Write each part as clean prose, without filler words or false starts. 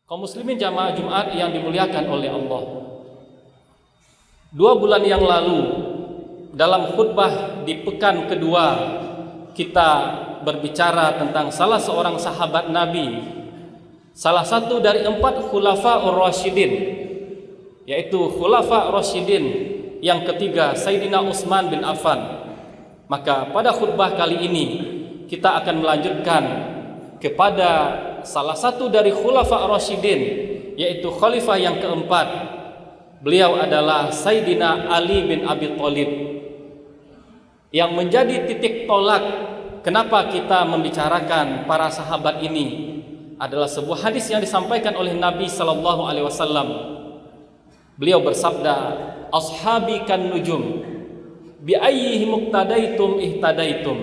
Kaum muslimin jamaah Jumat yang dimuliakan oleh Allah, 2 bulan yang lalu dalam khutbah di pekan kedua kita berbicara tentang salah seorang sahabat Nabi, salah satu dari 4 khulafa ar-rasyidin, yaitu khulafa ar-rasyidin yang ketiga Sayyidina Utsman bin Affan. Maka pada khutbah kali ini kita akan melanjutkan kepada salah satu dari khulafa ar-rasyidin, yaitu khalifah yang keempat. Beliau adalah Sayyidina Ali bin Abi Thalib, yang menjadi titik tolak kenapa kita membicarakan para sahabat ini adalah sebuah hadis yang disampaikan oleh Nabi sallallahu alaihi wasallam. Beliau bersabda, "Ashabi kan nujum, bi ayyihi muqtadaitum ihtadaitum."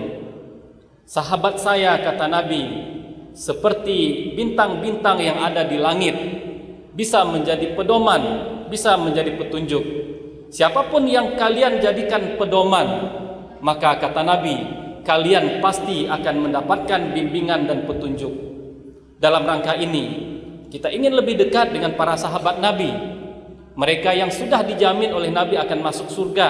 Sahabat saya, kata Nabi, seperti bintang-bintang yang ada di langit, bisa menjadi pedoman, bisa menjadi petunjuk. Siapapun yang kalian jadikan pedoman, maka kata Nabi, kalian pasti akan mendapatkan bimbingan dan petunjuk. Dalam rangka ini, kita ingin lebih dekat dengan para sahabat Nabi, mereka yang sudah dijamin oleh Nabi akan masuk surga,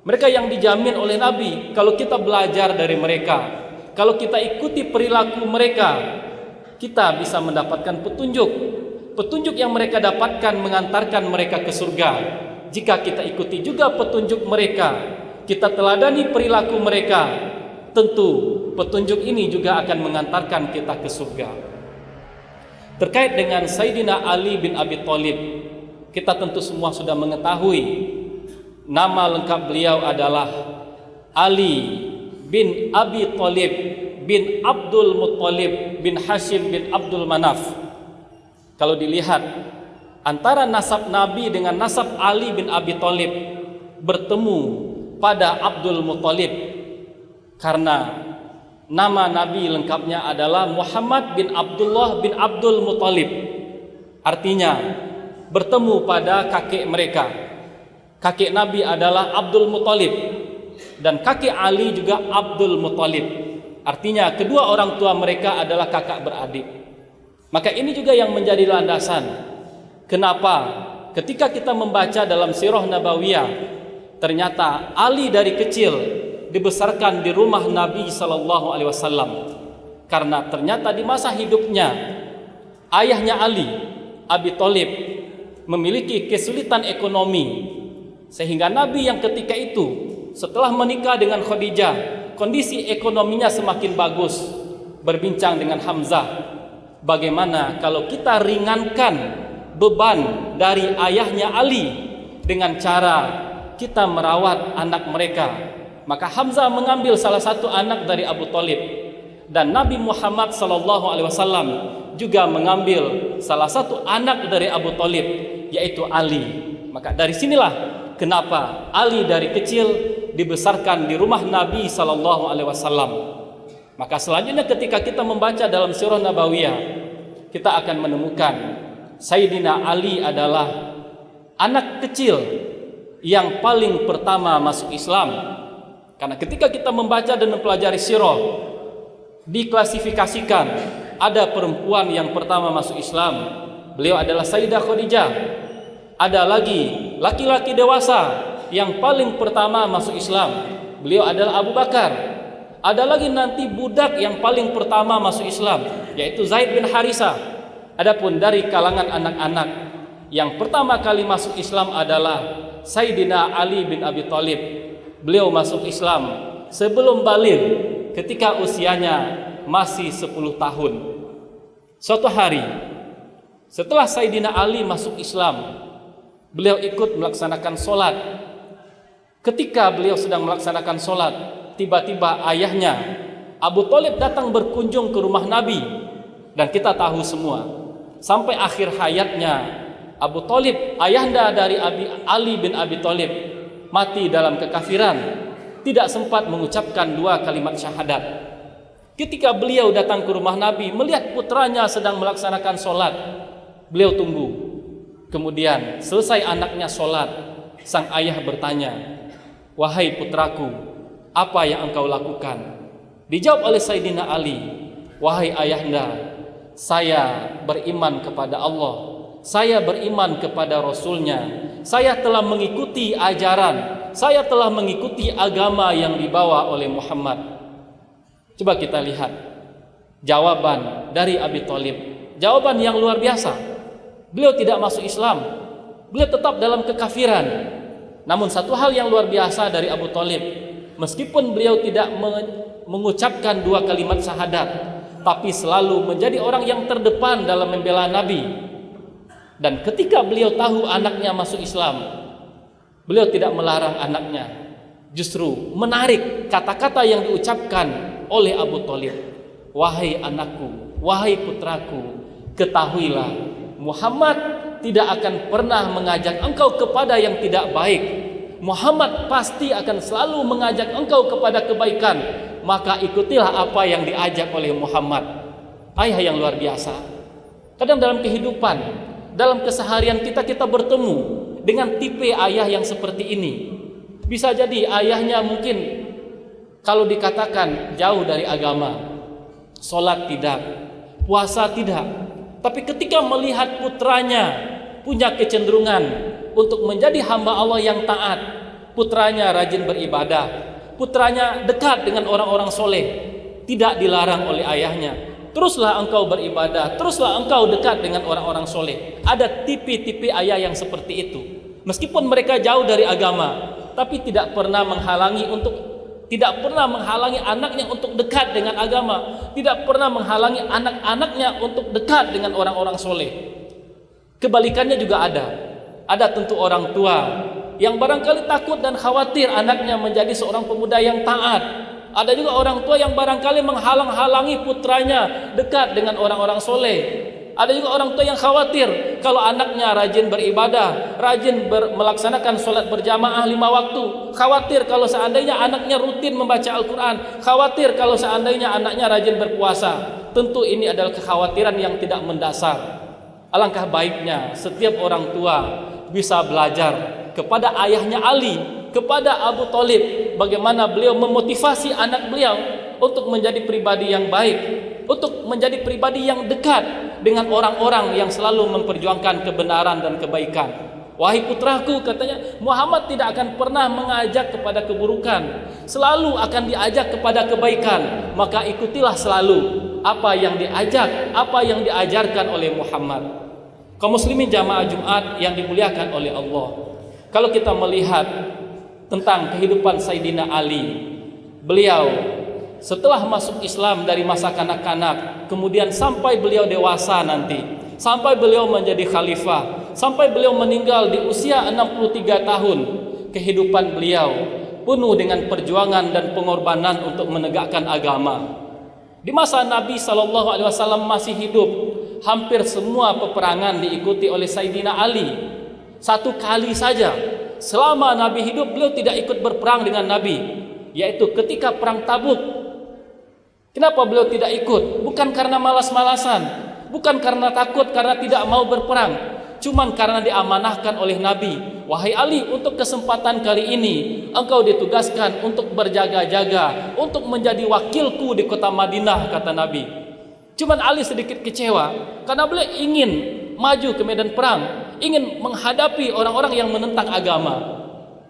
mereka yang dijamin oleh Nabi kalau kita belajar dari mereka, kalau kita ikuti perilaku mereka, kita bisa mendapatkan petunjuk yang mereka dapatkan mengantarkan mereka ke surga. Jika kita ikuti juga petunjuk mereka, kita teladani perilaku mereka, tentu petunjuk ini juga akan mengantarkan kita ke surga. Terkait dengan Sayyidina Ali bin Abi Thalib, kita tentu semua sudah mengetahui nama lengkap beliau adalah Ali bin Abi Thalib bin Abdul Muttalib bin Hashim bin Abdul Manaf. Kalau dilihat antara nasab Nabi dengan nasab Ali bin Abi Thalib bertemu pada Abdul Muttalib, karena nama Nabi lengkapnya adalah Muhammad bin Abdullah bin Abdul Muttalib. Artinya bertemu pada kakek mereka. Kakek Nabi adalah Abdul Muttalib dan kakek Ali juga Abdul Muttalib. Artinya kedua orang tua mereka adalah kakak beradik. Maka ini juga yang menjadi landasan kenapa ketika kita membaca dalam sirah Nabawiyah, ternyata Ali dari kecil dibesarkan di rumah Nabi sallallahu alaihi wasallam. Karena ternyata di masa hidupnya ayahnya Ali, Abi Thalib, memiliki kesulitan ekonomi, sehingga Nabi yang ketika itu setelah menikah dengan Khadijah, kondisi ekonominya semakin bagus. Berbincang dengan Hamzah, bagaimana kalau kita ringankan beban dari ayahnya Ali dengan cara kita merawat anak mereka. Maka Hamzah mengambil salah satu anak dari Abu Thalib, dan Nabi Muhammad SAW juga mengambil salah satu anak dari Abu Thalib, yaitu Ali. Maka dari sinilah kenapa Ali dari kecil dibesarkan di rumah Nabi SAW. Maka selanjutnya ketika kita membaca dalam sirah Nabawiyah, kita akan menemukan Sayyidina Ali adalah anak kecil yang paling pertama masuk Islam. Karena ketika kita membaca dan mempelajari sirah, diklasifikasikan ada perempuan yang pertama masuk Islam, beliau adalah Sayyidah Khadijah. Ada lagi laki-laki dewasa yang paling pertama masuk Islam, beliau adalah Abu Bakar. Ada lagi nanti budak yang paling pertama masuk Islam, yaitu Zaid bin Harisah. Adapun dari kalangan anak-anak, yang pertama kali masuk Islam adalah Sayyidina Ali bin Abi Thalib. Beliau masuk Islam sebelum baligh, ketika usianya masih 10 tahun. Suatu hari setelah Sayyidina Ali masuk Islam, beliau ikut melaksanakan sholat. Ketika beliau sedang melaksanakan sholat, tiba-tiba ayahnya Abu Thalib datang berkunjung ke rumah Nabi. Dan kita tahu semua, sampai akhir hayatnya Abu Thalib, ayahanda dari Ali bin Abi Thalib, mati dalam kekafiran, tidak sempat mengucapkan 2 kalimat syahadat. Ketika beliau datang ke rumah Nabi, melihat putranya sedang melaksanakan sholat, beliau tunggu. Kemudian selesai anaknya sholat, sang ayah bertanya, "Wahai putraku, apa yang engkau lakukan?" Dijawab oleh Sayyidina Ali, "Wahai ayahanda, saya beriman kepada Allah, saya beriman kepada Rasulnya, saya telah mengikuti ajaran, saya telah mengikuti agama yang dibawa oleh Muhammad. Coba kita lihat jawaban dari Abi Thalib, jawaban yang luar biasa. Beliau tidak masuk Islam, beliau tetap dalam kekafiran. Namun satu hal yang luar biasa dari Abu Thalib, meskipun beliau tidak mengucapkan dua kalimat syahadat, tapi selalu menjadi orang yang terdepan dalam membela Nabi. Dan ketika beliau tahu anaknya masuk Islam, beliau tidak melarang anaknya, justru menarik kata-kata yang diucapkan oleh Abu Thalib. Wahai anakku, wahai putraku, ketahuilah Muhammad tidak akan pernah mengajak engkau kepada yang tidak baik. Muhammad pasti akan selalu mengajak engkau kepada kebaikan, maka ikutilah apa yang diajak oleh Muhammad. Ayah yang luar biasa. Kadang dalam kehidupan, dalam keseharian kita bertemu dengan tipe ayah yang seperti ini. Bisa jadi ayahnya mungkin kalau dikatakan jauh dari agama, sholat tidak, puasa tidak, tapi ketika melihat putranya punya kecenderungan untuk menjadi hamba Allah yang taat, putranya rajin beribadah, putranya dekat dengan orang-orang soleh, tidak dilarang oleh ayahnya, teruslah engkau beribadah, teruslah engkau dekat dengan orang-orang soleh. Ada tipe-tipe ayah yang seperti itu. Meskipun mereka jauh dari agama, tapi tidak pernah menghalangi anaknya untuk dekat dengan agama, tidak pernah menghalangi anak-anaknya untuk dekat dengan orang-orang soleh. Kebalikannya juga ada. Ada tentu orang tua yang barangkali takut dan khawatir anaknya menjadi seorang pemuda yang taat. Ada juga orang tua yang barangkali menghalang-halangi putranya dekat dengan orang-orang soleh. Ada juga orang tua yang khawatir kalau anaknya rajin beribadah, rajin melaksanakan sholat berjamaah 5 waktu. Khawatir kalau seandainya anaknya rutin membaca Al-Quran. Khawatir kalau seandainya anaknya rajin berpuasa. Tentu ini adalah kekhawatiran yang tidak mendasar. Alangkah baiknya setiap orang tua bisa belajar kepada ayahnya Ali, kepada Abu Thalib, bagaimana beliau memotivasi anak beliau untuk menjadi pribadi yang baik, untuk menjadi pribadi yang dekat dengan orang-orang yang selalu memperjuangkan kebenaran dan kebaikan. Wahai putraku, katanya, Muhammad tidak akan pernah mengajak kepada keburukan, selalu akan diajak kepada kebaikan. Maka ikutilah selalu apa yang diajak, apa yang diajarkan oleh Muhammad. Kaum muslimin jamaah Jumat yang dimuliakan oleh Allah, kalau kita melihat tentang kehidupan Sayyidina Ali, beliau setelah masuk Islam dari masa kanak-kanak, kemudian sampai beliau dewasa nanti, sampai beliau menjadi khalifah, sampai beliau meninggal di usia 63 tahun, kehidupan beliau penuh dengan perjuangan dan pengorbanan untuk menegakkan agama. Di masa Nabi SAW masih hidup, hampir semua peperangan diikuti oleh Sayyidina Ali. Satu kali saja selama Nabi hidup beliau tidak ikut berperang dengan Nabi, yaitu ketika perang Tabuk. Kenapa beliau tidak ikut? Bukan karena malas-malasan, bukan karena takut, karena tidak mau berperang, cuman karena diamanahkan oleh Nabi. Wahai Ali, untuk kesempatan kali ini engkau ditugaskan untuk berjaga-jaga, untuk menjadi wakilku di kota Madinah, kata Nabi. Cuman Ali sedikit kecewa karena beliau ingin maju ke medan perang, ingin menghadapi orang-orang yang menentang agama.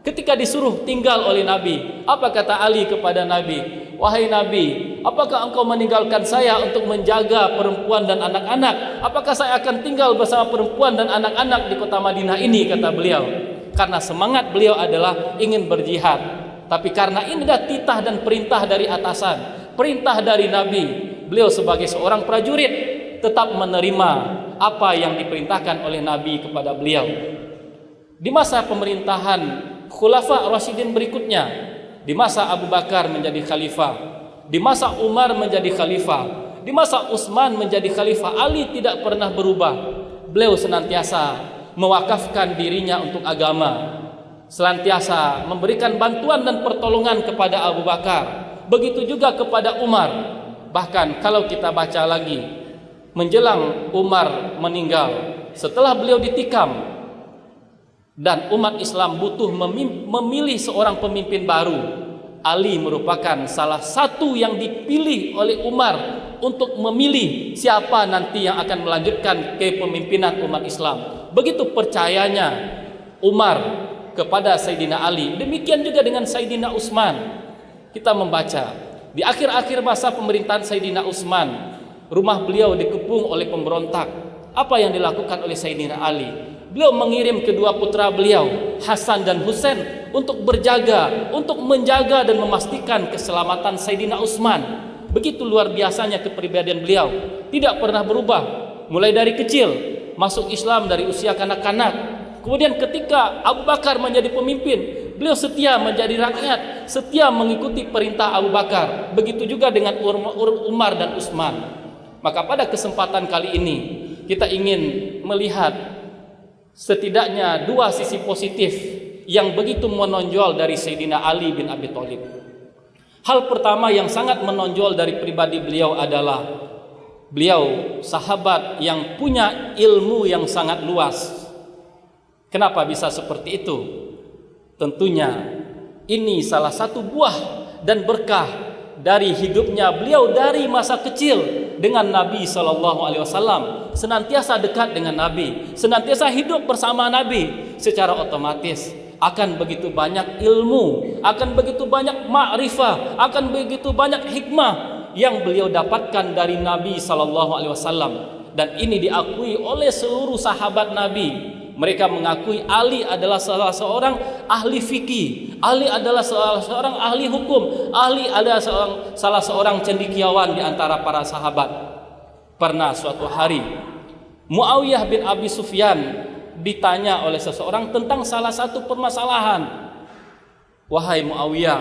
Ketika disuruh tinggal oleh Nabi, apa kata Ali kepada Nabi? Wahai Nabi, apakah engkau meninggalkan saya untuk menjaga perempuan dan anak-anak? Apakah saya akan tinggal bersama perempuan dan anak-anak di kota Madinah ini? Kata beliau. Karena semangat beliau adalah ingin berjihad. Tapi karena ini adalah titah dan perintah dari atasan, perintah dari Nabi, beliau sebagai seorang prajurit tetap menerima apa yang diperintahkan oleh Nabi kepada beliau. Di masa pemerintahan Khulafa Rasyidin berikutnya, di masa Abu Bakar menjadi khalifah, di masa Umar menjadi khalifah, di masa Utsman menjadi khalifah, Ali tidak pernah berubah. Beliau senantiasa mewakafkan dirinya untuk agama, senantiasa memberikan bantuan dan pertolongan kepada Abu Bakar, begitu juga kepada Umar. Bahkan kalau kita baca lagi, menjelang Umar meninggal, setelah beliau ditikam dan umat Islam butuh memilih seorang pemimpin baru, Ali merupakan salah satu yang dipilih oleh Umar untuk memilih siapa nanti yang akan melanjutkan kepemimpinan umat Islam. Begitu percayanya Umar kepada Sayyidina Ali, demikian juga dengan Sayyidina Utsman. Kita membaca di akhir-akhir masa pemerintahan Sayyidina Utsman, rumah beliau dikepung oleh pemberontak. Apa yang dilakukan oleh Sayyidina Ali? Beliau mengirim kedua putra beliau, Hasan dan Husain, untuk berjaga, untuk menjaga dan memastikan keselamatan Sayyidina Utsman. Begitu luar biasanya kepribadian beliau, tidak pernah berubah. Mulai dari kecil, masuk Islam dari usia kanak-kanak. Kemudian ketika Abu Bakar menjadi pemimpin, beliau setia menjadi rakyat, setia mengikuti perintah Abu Bakar. Begitu juga dengan Umar dan Utsman. Maka pada kesempatan kali ini kita ingin melihat setidaknya dua sisi positif yang begitu menonjol dari Sayyidina Ali bin Abi Thalib. Hal pertama yang sangat menonjol dari pribadi beliau adalah beliau sahabat yang punya ilmu yang sangat luas. Kenapa bisa seperti itu? Tentunya ini salah satu buah dan berkah dari hidupnya beliau dari masa kecil dengan Nabi SAW, senantiasa dekat dengan Nabi, senantiasa hidup bersama Nabi. Secara otomatis akan begitu banyak ilmu, akan begitu banyak ma'rifah, akan begitu banyak hikmah yang beliau dapatkan dari Nabi SAW. Dan ini diakui oleh seluruh sahabat Nabi. Mereka mengakui Ali adalah salah seorang ahli fikih, Ali adalah salah seorang ahli hukum, Ali adalah salah seorang cendekiawan di antara para sahabat. Pernah suatu hari Muawiyah bin Abi Sufyan ditanya oleh seseorang tentang salah satu permasalahan. Wahai Muawiyah,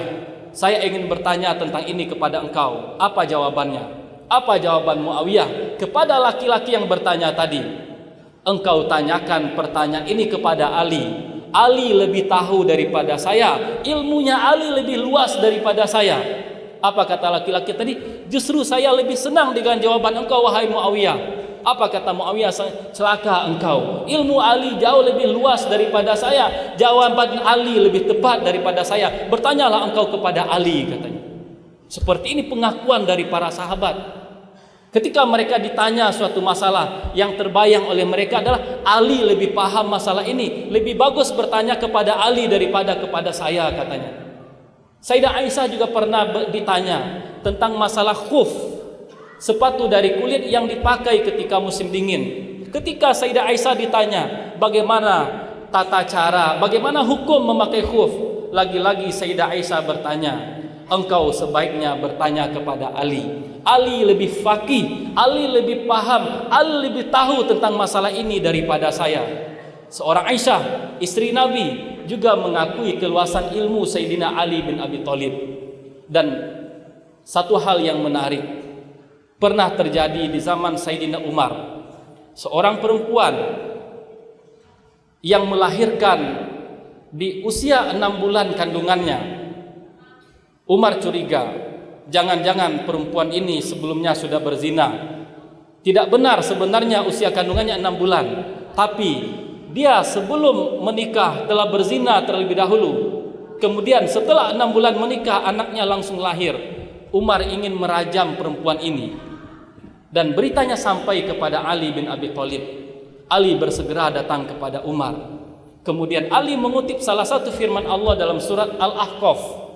saya ingin bertanya tentang ini kepada engkau. Apa jawabannya? Apa jawaban Muawiyah kepada laki-laki yang bertanya tadi? Engkau tanyakan pertanyaan ini kepada Ali. Ali lebih tahu daripada saya, ilmunya Ali lebih luas daripada saya. Apa kata laki-laki tadi? Justru saya lebih senang dengan jawaban engkau, wahai Muawiyah. Apa kata Muawiyah? Celaka engkau, ilmu Ali jauh lebih luas daripada saya, jawaban Ali lebih tepat daripada saya. Bertanyalah engkau kepada Ali, katanya. Seperti ini pengakuan dari para sahabat. Ketika mereka ditanya suatu masalah, yang terbayang oleh mereka adalah Ali lebih paham masalah ini, lebih bagus bertanya kepada Ali daripada kepada saya, katanya. Sayyidah Aisyah juga pernah ditanya tentang masalah khuf, sepatu dari kulit yang dipakai ketika musim dingin. Ketika Sayyidah Aisyah ditanya bagaimana tata cara, bagaimana hukum memakai khuf, lagi-lagi Sayyidah Aisyah bertanya, engkau sebaiknya bertanya kepada Ali. Ali lebih faqih, Ali lebih paham, Ali lebih tahu tentang masalah ini daripada saya. Seorang Aisyah, istri Nabi, juga mengakui keluasan ilmu Sayyidina Ali bin Abi Thalib. Dan satu hal yang menarik pernah terjadi di zaman Sayyidina Umar. Seorang perempuan yang melahirkan di usia 6 bulan kandungannya. Umar curiga, jangan-jangan perempuan ini sebelumnya sudah berzina. Tidak benar, sebenarnya usia kandungannya 6 bulan, tapi dia sebelum menikah telah berzina terlebih dahulu. Kemudian setelah 6 bulan menikah, anaknya langsung lahir. Umar ingin merajam perempuan ini, dan beritanya sampai kepada Ali bin Abi Thalib. Ali bersegera datang kepada Umar. Kemudian Ali mengutip salah satu firman Allah dalam surat Al-Ahqaf,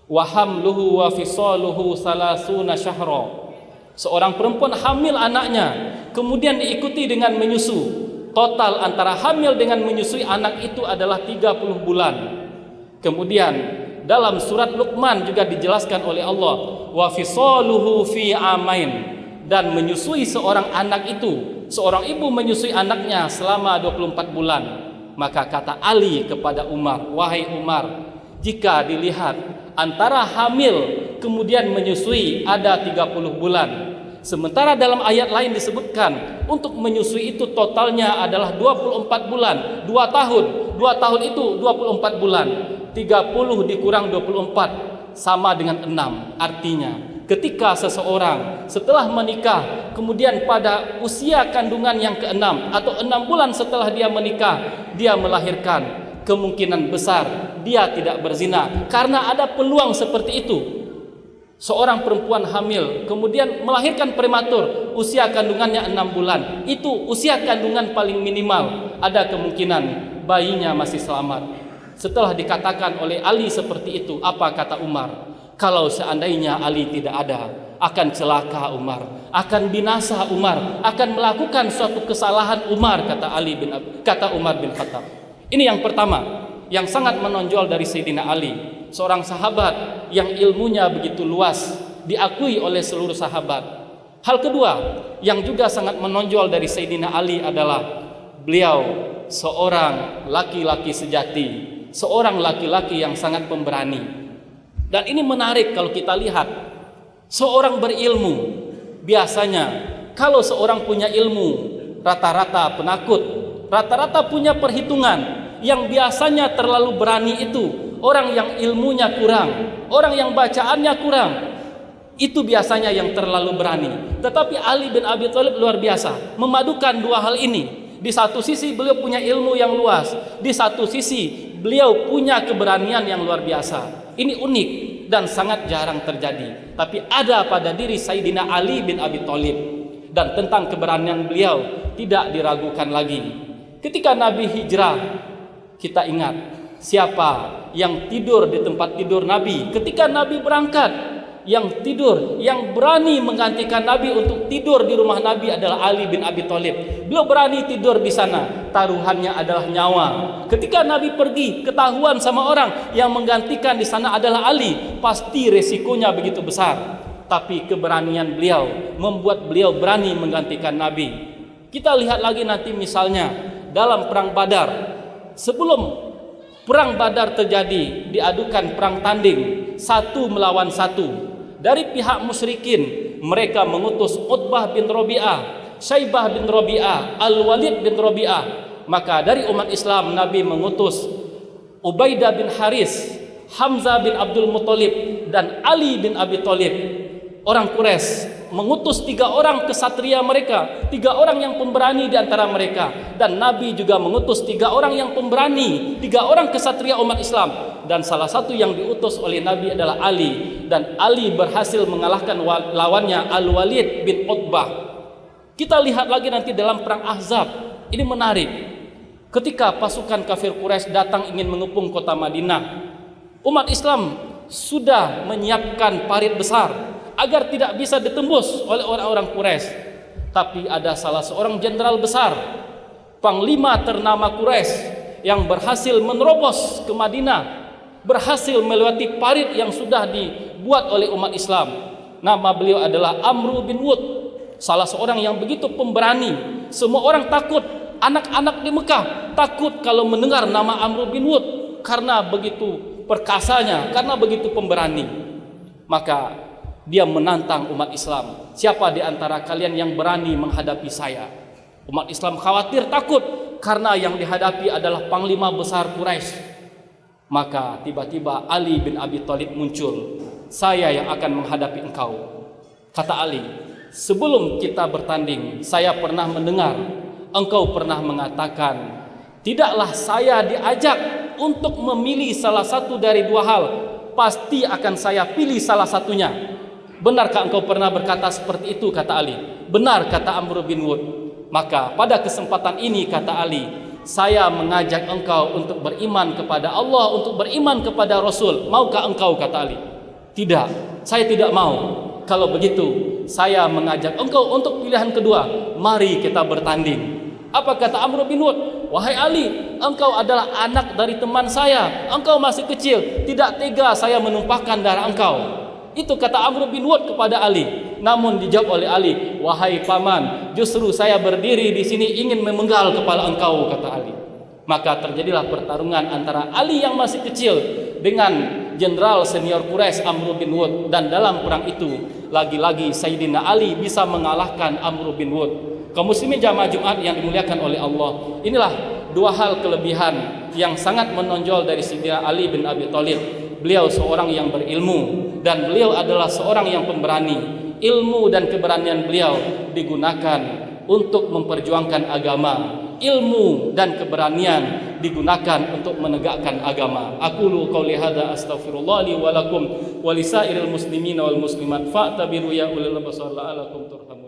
wa hamluhu wa fisaluhu salasuna syahra. Seorang perempuan hamil anaknya, kemudian diikuti dengan menyusu. Total antara hamil dengan menyusui anak itu adalah 30 bulan. Kemudian dalam surat Luqman juga dijelaskan oleh Allah, wa fisaluhu fi amain. Dan menyusui seorang anak itu, seorang ibu menyusui anaknya selama 24 bulan. Maka kata Ali kepada Umar, wahai Umar, jika dilihat antara hamil kemudian menyusui ada 30 bulan. Sementara dalam ayat lain disebutkan untuk menyusui itu totalnya adalah 24 bulan, 2 tahun. 2 tahun itu 24 bulan. 30 dikurang 24 sama dengan 6. Artinya ketika seseorang setelah menikah kemudian pada usia kandungan yang ke-6 atau 6 bulan setelah dia menikah, dia melahirkan, kemungkinan besar dia tidak berzina, karena ada peluang seperti itu. Seorang perempuan hamil kemudian melahirkan prematur, usia kandungannya 6 bulan. Itu usia kandungan paling minimal. Ada kemungkinan bayinya masih selamat. Setelah dikatakan oleh Ali seperti itu, apa kata Umar? Kalau seandainya Ali tidak ada, akan celaka Umar, akan binasa Umar, akan melakukan suatu kesalahan Umar, kata Umar bin Khattab. Ini yang pertama yang sangat menonjol dari Sayyidina Ali, seorang sahabat yang ilmunya begitu luas, diakui oleh seluruh sahabat. Hal kedua yang juga sangat menonjol dari Sayyidina Ali adalah beliau seorang laki-laki sejati, seorang laki-laki yang sangat pemberani. Dan ini menarik kalau kita lihat, seorang berilmu biasanya kalau seorang punya ilmu rata-rata penakut, rata-rata punya perhitungan. Yang biasanya terlalu berani itu orang yang ilmunya kurang, orang yang bacaannya kurang. Itu biasanya yang terlalu berani. Tetapi Ali bin Abi Thalib luar biasa, memadukan dua hal ini. Di satu sisi beliau punya ilmu yang luas, di satu sisi beliau punya keberanian yang luar biasa. Ini unik dan sangat jarang terjadi. Tapi ada pada diri Sayyidina Ali bin Abi Thalib. Dan tentang keberanian beliau tidak diragukan lagi. Ketika Nabi hijrah, kita ingat siapa yang tidur di tempat tidur Nabi ketika Nabi berangkat. Yang tidur, yang berani menggantikan Nabi untuk tidur di rumah Nabi adalah Ali bin Abi Thalib. Beliau berani tidur di sana, taruhannya adalah nyawa. Ketika Nabi pergi, ketahuan sama orang yang menggantikan di sana adalah Ali, pasti resikonya begitu besar. Tapi keberanian beliau membuat beliau berani menggantikan Nabi. Kita lihat lagi nanti misalnya dalam perang Badar. Sebelum perang Badar terjadi, diadukan perang tanding 1 melawan 1. Dari pihak musyrikin, mereka mengutus Utbah bin Rabi'ah, Syaibah bin Rabi'ah, Al-Walid bin Rabi'ah. Maka dari umat Islam, Nabi mengutus Ubaidah bin Haris, Hamzah bin Abdul Muttalib, dan Ali bin Abi Thalib. Orang Quraisy mengutus 3 orang kesatria mereka, 3 orang yang pemberani di antara mereka. Dan Nabi juga mengutus 3 orang yang pemberani, 3 orang kesatria umat Islam. Dan salah satu yang diutus oleh Nabi adalah Ali. Dan Ali berhasil mengalahkan lawannya Al-Walid bin Utbah. Kita lihat lagi nanti dalam perang Ahzab. Ini menarik. Ketika pasukan kafir Quraisy datang ingin mengepung kota Madinah, umat Islam sudah menyiapkan parit besar agar tidak bisa ditembus oleh orang-orang Quraisy. Tapi ada salah seorang jenderal besar, panglima ternama Quraisy, yang berhasil menerobos ke Madinah, berhasil melewati parit yang sudah dibuat oleh umat Islam. Nama beliau adalah Amr bin Wud, salah seorang yang begitu pemberani. Semua orang takut, anak-anak di Mekah takut kalau mendengar nama Amr bin Wud, karena begitu perkasanya, karena begitu pemberani. Maka dia menantang umat Islam, siapa di antara kalian yang berani menghadapi saya? Umat Islam khawatir, takut, karena yang dihadapi adalah panglima besar Quraisy. Maka tiba-tiba Ali bin Abi Thalib muncul. Saya yang akan menghadapi engkau. Kata Ali, sebelum kita bertanding, saya pernah mendengar engkau pernah mengatakan, tidaklah saya diajak untuk memilih salah satu dari 2 hal, pasti akan saya pilih salah satunya. Benarkah engkau pernah berkata seperti itu? Kata Ali. Benar, kata Amr bin Wud. Maka pada kesempatan ini, kata Ali, saya mengajak engkau untuk beriman kepada Allah, untuk beriman kepada Rasul. Maukah engkau? Kata Ali. Tidak, saya tidak mau. Kalau begitu, saya mengajak engkau untuk pilihan kedua. Mari kita bertanding. Apa kata Amr bin Wud? Wahai Ali, engkau adalah anak dari teman saya. Engkau masih kecil, tidak tega saya menumpahkan darah engkau. Itu kata Amr bin Wud kepada Ali. Namun dijawab oleh Ali, wahai paman, justru saya berdiri di sini ingin memenggal kepala engkau, kata Ali. Maka terjadilah pertarungan antara Ali yang masih kecil dengan jenderal senior Quraisy Amr bin Wud. Dan dalam perang itu, lagi-lagi Sayyidina Ali bisa mengalahkan Amr bin Wud. Kaum muslimin jamaah Jumat yang dimuliakan oleh Allah, inilah 2 hal kelebihan yang sangat menonjol dari Sayyidina Ali bin Abi Thalib. Beliau seorang yang berilmu, dan beliau adalah seorang yang pemberani. Ilmu dan keberanian beliau digunakan untuk memperjuangkan agama. Ilmu dan keberanian digunakan untuk menegakkan agama. Aqulu qauli hadza astaghfirullah li wa lakum wa lisairil muslimina wal muslimat fa'tabiru ya ulil absar la'alakum turhamun.